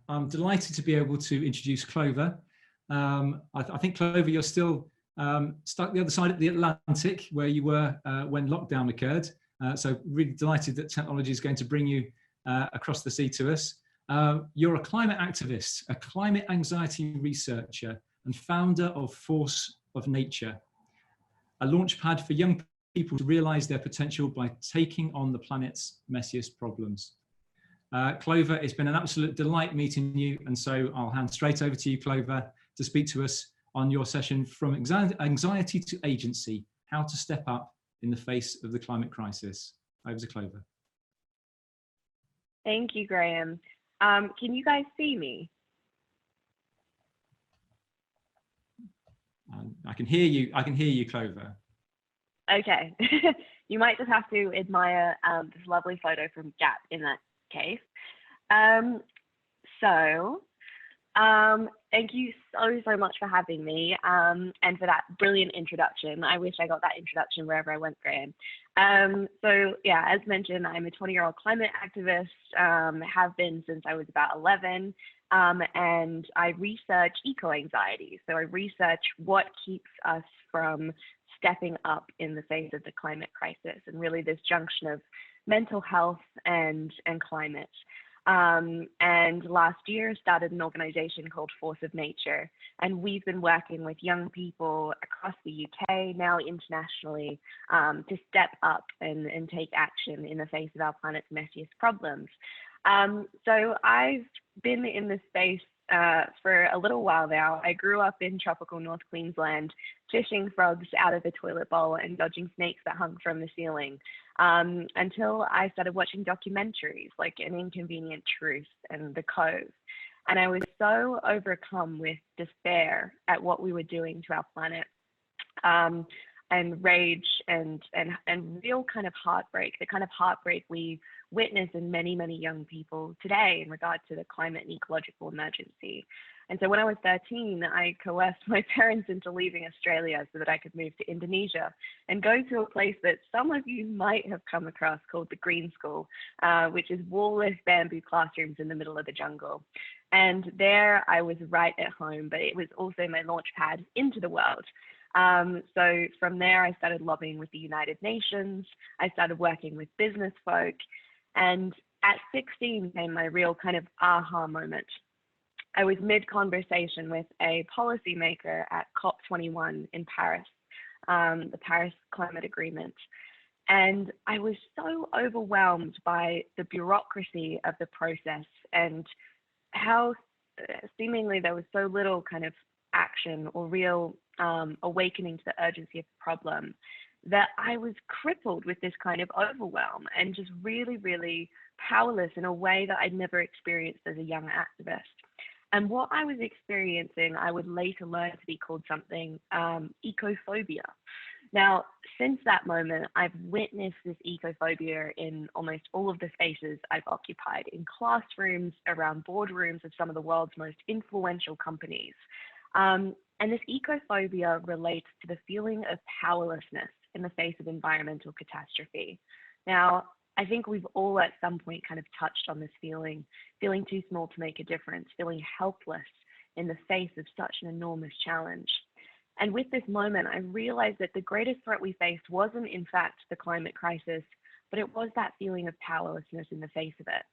I'm delighted to be able to introduce Clover. I think, Clover, you're still stuck the other side of the Atlantic where you were when lockdown occurred. So really delighted that technology is going to bring you across the sea to us. You're a climate activist, a climate anxiety researcher, and founder of Force of Nature, a launchpad for young people to realize their potential by taking on the planet's messiest problems. Clover, it's been an absolute delight meeting you, and so I'll hand straight over to you, Clover, to speak to us on your session From Anxiety to Agency, How to Step Up in the Face of the Climate Crisis. Over to Clover. Thank you, Graham. Can you guys see me? I can hear you, Clover. Okay. You might just have to admire this lovely photo from Gap in that case. Thank you so much for having me and for that brilliant introduction. I wish I got that introduction wherever I went, Graham. So yeah, as mentioned, I'm a 20-year-old climate activist, have been since I was about 11, and I research eco-anxiety. So I research what keeps us from stepping up in the face of the climate crisis, and really this junction of mental health and climate. And last year started an organization called Force of Nature, and we've been working with young people across the UK, now internationally, to step up and take action in the face of our planet's messiest problems. So I've been in this space for a little while now. I grew up in tropical North Queensland, fishing frogs out of a toilet bowl and dodging snakes that hung from the ceiling, until I started watching documentaries like An Inconvenient Truth and The Cove. And I was so overcome with despair at what we were doing to our planet, and rage and real kind of heartbreak, the kind of heartbreak we witness in many young people today in regard to the climate and ecological emergency. And so when I was 13, I coerced my parents into leaving Australia so that I could move to Indonesia and go to a place that some of you might have come across called the Green School, which is wall-less bamboo classrooms in the middle of the jungle. And there I was right at home, but it was also my launch pad into the world. So from there, I started lobbying with the United Nations. I started working with business folk. And at 16 came my real kind of aha moment. I was mid-conversation with a policymaker at COP21 in Paris, the Paris Climate Agreement. And I was so overwhelmed by the bureaucracy of the process and how seemingly there was so little kind of action or real awakening to the urgency of the problem, that I was crippled with this kind of overwhelm and just really powerless in a way that I'd never experienced as a young activist. And what I was experiencing, I would later learn to be called something, ecophobia. Now, since that moment, I've witnessed this ecophobia in almost all of the spaces I've occupied, in classrooms, around boardrooms of some of the world's most influential companies. And this ecophobia relates to the feeling of powerlessness in the face of environmental catastrophe. Now, I think we've all at some point kind of touched on this feeling too small to make a difference, feeling helpless in the face of such an enormous challenge. And with this moment, I realized that the greatest threat we faced wasn't in fact the climate crisis, but it was that feeling of powerlessness in the face of it.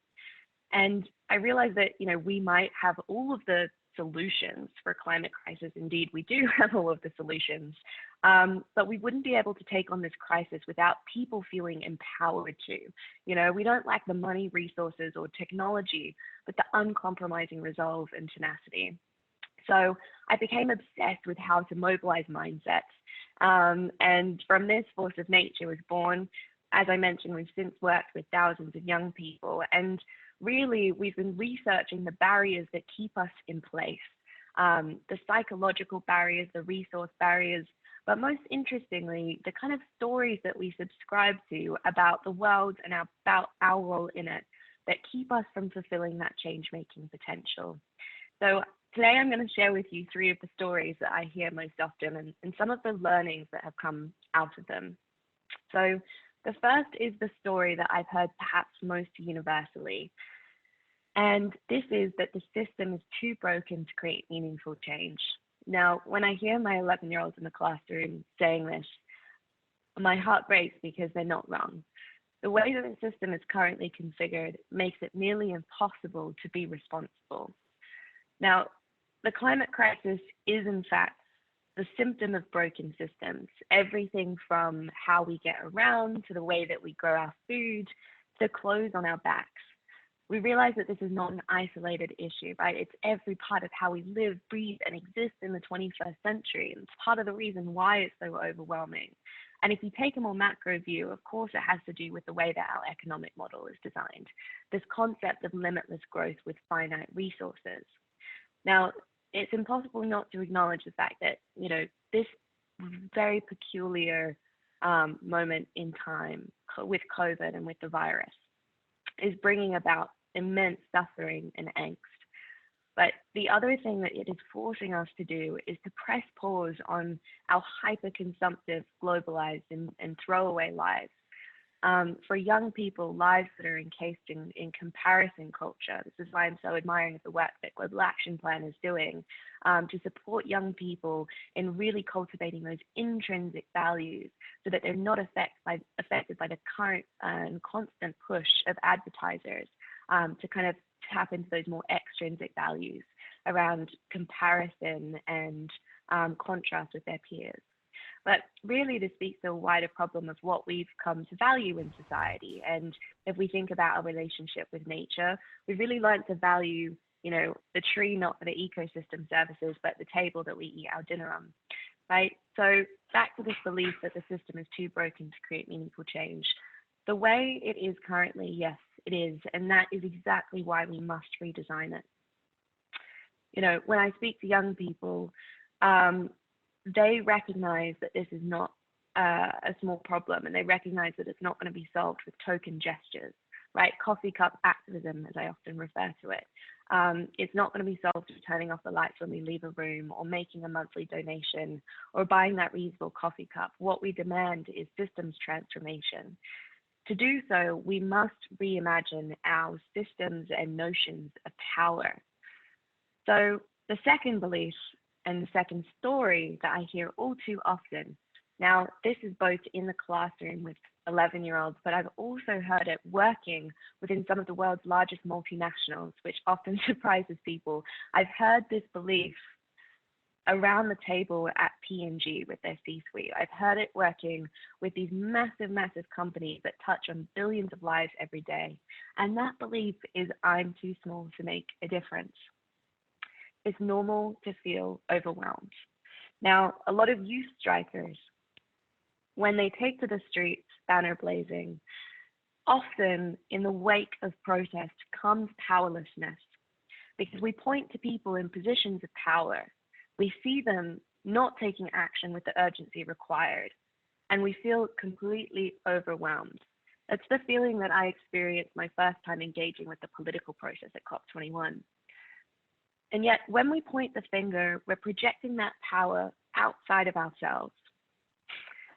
And I realized that, we might have all of the solutions for climate crisis. Indeed, we do have all of the solutions, but we wouldn't be able to take on this crisis without people feeling empowered to. We don't lack the money, resources, or technology, but the uncompromising resolve and tenacity. So I became obsessed with how to mobilize mindsets. And from this, Force of Nature was born. As I mentioned, we've since worked with thousands of young people, and really, we've been researching the barriers that keep us in place, the psychological barriers, the resource barriers, but most interestingly, the kind of stories that we subscribe to about the world and about our role in it that keep us from fulfilling that change-making potential. So today I'm going to share with you 3 of the stories that I hear most often and some of the learnings that have come out of them. So the first is the story that I've heard perhaps most universally. And this is that the system is too broken to create meaningful change. Now, when I hear my 11-year-olds in the classroom saying this, my heart breaks because they're not wrong. The way that the system is currently configured makes it nearly impossible to be responsible. Now, the climate crisis is in fact the symptom of broken systems. Everything from how we get around to the way that we grow our food, to clothes on our backs. We realize that this is not an isolated issue, right? It's every part of how we live, breathe, and exist in the 21st century. And it's part of the reason why it's so overwhelming. And if you take a more macro view, of course, it has to do with the way that our economic model is designed. This concept of limitless growth with finite resources. Now, it's impossible not to acknowledge the fact that, this very peculiar moment in time with COVID and with the virus is bringing about immense suffering and angst. But the other thing that it is forcing us to do is to press pause on our hyper-consumptive, globalized, and throwaway lives. For young people, lives that are encased in comparison culture. This is why I'm so admiring of the work that Global Action Plan is doing to support young people in really cultivating those intrinsic values so that they're not affected by the current and constant push of advertisers to kind of tap into those more extrinsic values around comparison and contrast with their peers. But really, this speaks to a wider problem of what we've come to value in society. And if we think about our relationship with nature, we've really learned to value, the tree not for the ecosystem services, but the table that we eat our dinner on, right? So back to this belief that the system is too broken to create meaningful change. The way it is currently, yes, it is. And that is exactly why we must redesign it. When I speak to young people, they recognize that this is not a small problem, and they recognize that it's not going to be solved with token gestures, right? Coffee cup activism, as I often refer to it. It's not going to be solved with turning off the lights when we leave a room, or making a monthly donation, or buying that reusable coffee cup. What we demand is systems transformation. To do so, we must reimagine our systems and notions of power. So the second belief and the second story that I hear all too often, now this is both in the classroom with 11-year-olds, but I've also heard it working within some of the world's largest multinationals, which often surprises people. I've heard this belief around the table at P&G with their C-suite. I've heard it working with these massive, massive companies that touch on billions of lives every day. And that belief is, I'm too small to make a difference. It's normal to feel overwhelmed. Now, a lot of youth strikers, when they take to the streets, banner blazing, often in the wake of protest comes powerlessness, because we point to people in positions of power. We see them not taking action with the urgency required, and we feel completely overwhelmed. That's the feeling that I experienced my first time engaging with the political process at COP21. And yet, when we point the finger, we're projecting that power outside of ourselves.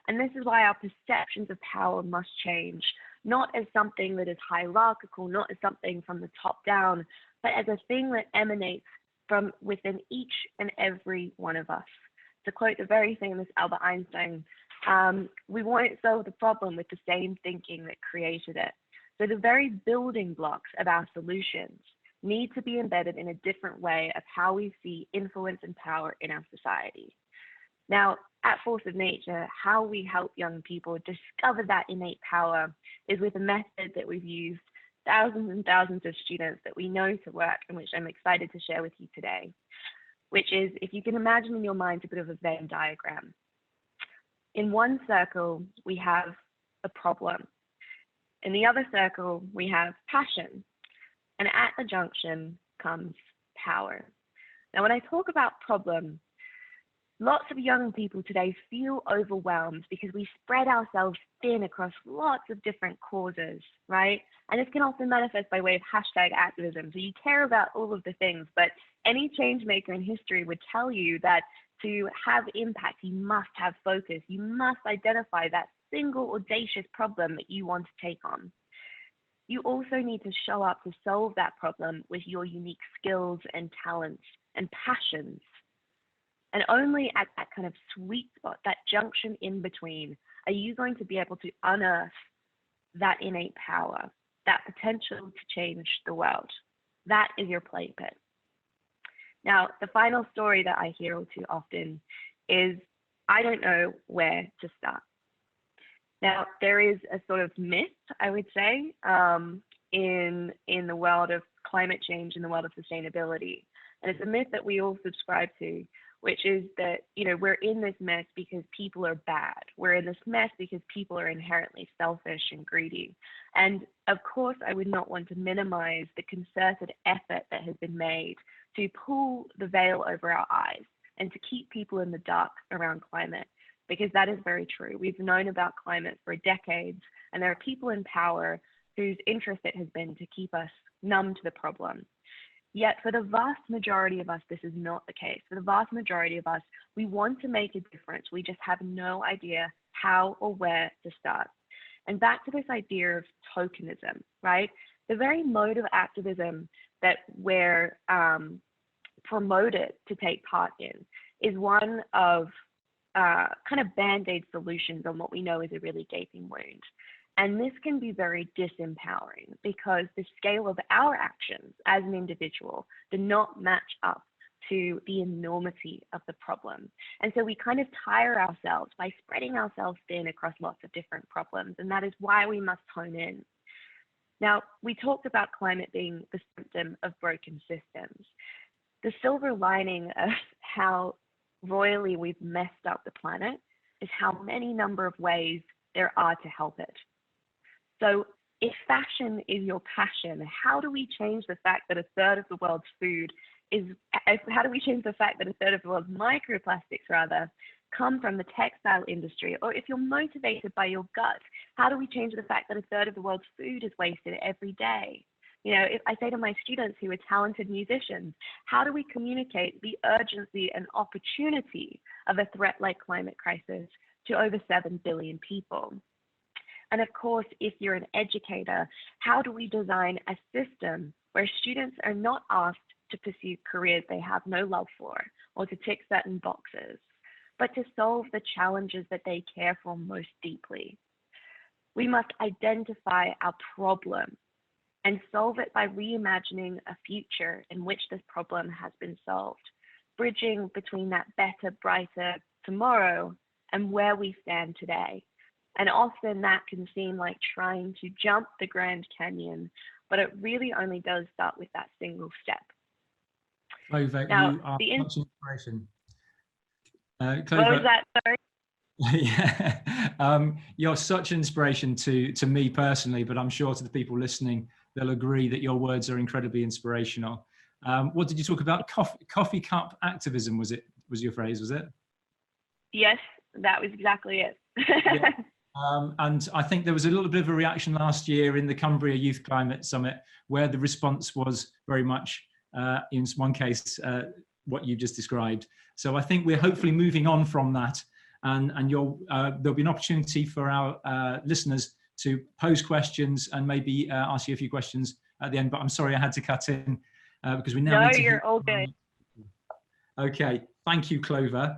And this is why our perceptions of power must change, not as something that is hierarchical, not as something from the top down, but as a thing that emanates from within each and every one of us. To quote the very famous Albert Einstein, we won't solve the problem with the same thinking that created it. So the very building blocks of our solutions need to be embedded in a different way of how we see influence and power in our society. Now, at Force of Nature, how we help young people discover that innate power is with a method that we've used thousands and thousands of students that we know to work, and which I'm excited to share with you today, which is, if you can imagine in your mind a bit of a Venn diagram. In one circle, we have a problem. In the other circle, we have passion. And at the junction comes power. Now, when I talk about problem, lots of young people today feel overwhelmed because we spread ourselves thin across lots of different causes, right? And this can often manifest by way of hashtag activism. So you care about all of the things, but any change maker in history would tell you that to have impact, you must have focus. You must identify that single audacious problem that you want to take on. you also need to show up to solve that problem with your unique skills and talents and passions. And only at that kind of sweet spot, that junction in between, are you going to be able to unearth that innate power, that potential to change the world. That is your play pit. Now, the final story that I hear all too often is, I don't know where to start. Now, there is a sort of myth, I would say, in the world of climate change, in the world of sustainability. And it's a myth that we all subscribe to, which is that, you know, we're in this mess because people are bad. We're in this mess because people are inherently selfish and greedy. And of course, I would not want to minimize the concerted effort that has been made to pull the veil over our eyes and to keep people in the dark around climate, because that is very true. We've known about climate for decades, and there are people in power whose interest it has been to keep us numb to the problem. Yet for the vast majority of us, this is not the case. For the vast majority of us, we want to make a difference. We just have no idea how or where to start. And back to this idea of tokenism, right? The very mode of activism that we're promoted to take part in is one of kind of band-aid solutions on what we know is a really gaping wound. And this can be very disempowering because the scale of our actions as an individual do not match up to the enormity of the problem. And so we kind of tire ourselves by spreading ourselves thin across lots of different problems. And that is why we must hone in. Now, we talked about climate being the symptom of broken systems. The silver lining of how royally we've messed up the planet is how many number of ways there are to help it. So if fashion is your passion, how do we change the fact that a third of the world's food how do we change the fact that a third of the world's microplastics rather come from the textile industry? Or if you're motivated by your gut, how do we change the fact that a third of the world's food is wasted every day? You know, if I say to my students who are talented musicians, how do we communicate the urgency and opportunity of a threat like climate crisis to over 7 billion people? And of course, if you're an educator, how do we design a system where students are not asked to pursue careers they have no love for or to tick certain boxes, but to solve the challenges that they care for most deeply? We must identify our problem and solve it by reimagining a future in which this problem has been solved, bridging between that better, brighter tomorrow and where we stand today. And often that can seem like trying to jump the Grand Canyon, but it really only does start with that single step. Clover, now, you are such inspiration. Clover, what was that, sorry? Yeah, you're such inspiration to me personally, but I'm sure to the people listening, they'll agree that your words are incredibly inspirational. What did you talk about? Coffee cup activism, was your phrase, was it? Yes, that was exactly it. Yeah. And I think there was a little bit of a reaction last year in the Cumbria Youth Climate Summit, where the response was very much, in one case, what you just described. So I think we're hopefully moving on from that, and there'll be an opportunity for our listeners to pose questions and maybe ask you a few questions at the end. But I'm sorry I had to cut in because we now. No, you're all good. Okay, thank you, Clover.